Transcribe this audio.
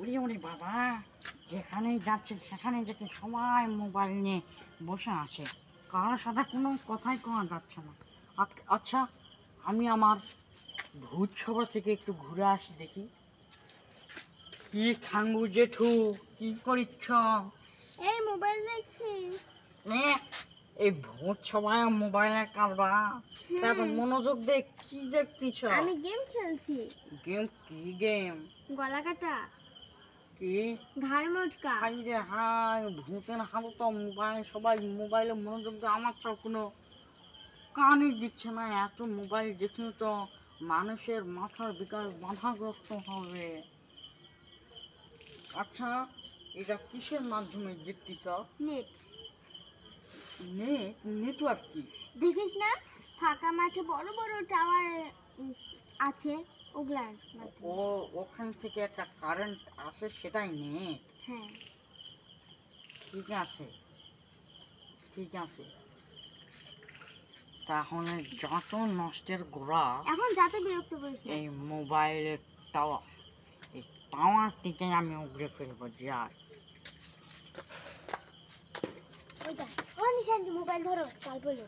ওরে ওরে বাবা, যেখানেই যাচ্ছে সেখানেই যাচ্ছে সবাই মোবাইল নিয়ে বসে আছে, কারোর সাথে কোনো কথাই কওয়া যাচ্ছে না। আচ্ছা, আমি আমার ভূত সভা থেকে একটু ঘুরে আসি দেখি। কি খাঙ্গু জেঠু, কি করিচ্ছ? এই মোবাইল দেখছি। এ, এই ভূত সভায় মোবাইলের কারবার, তা তো মনোযোগ দে, কি দেখতিছ? আমি গেম খেলছি। গেম? কি গেম? গলা কাটা, কি? ঘাড় মোটকা। হাই রে হাই, ভূতের হাতে তো মোবাইল, সবাই মোবাইলে মনোযোগ দিয়ে, আমার তো কোনো কানই দিচ্ছে না। এত মোবাইল দেখলে তো মানুষের মাথার বিকাশ বাধাগ্রস্ত হবে। আচ্ছা, এটা কিসের মাধ্যমে দেখতেছ? নেট। নেট? নেটওয়ার্ক কি? দেখিস না, ফাঁকা মাঠে বড় বড় টাওয়ার আছে, ওগুলার মাধ্যমে। ও, ওখান থেকে একটা কারেন্ট আসে, সেটাই নেট? হ্যাঁ। ঠিক আছে, ঠিক আছে। তাহলে যত নষ্টের গোড়া এখন যাতে বিরক্ত করিস না। এই মোবাইলের টাওয়ার, এই টাওয়ার থেকে আমি উগড়ে ফেলবো, যাই। ওইটা ও নিশান্তি, মোবাইল ধরো, কাল বলো।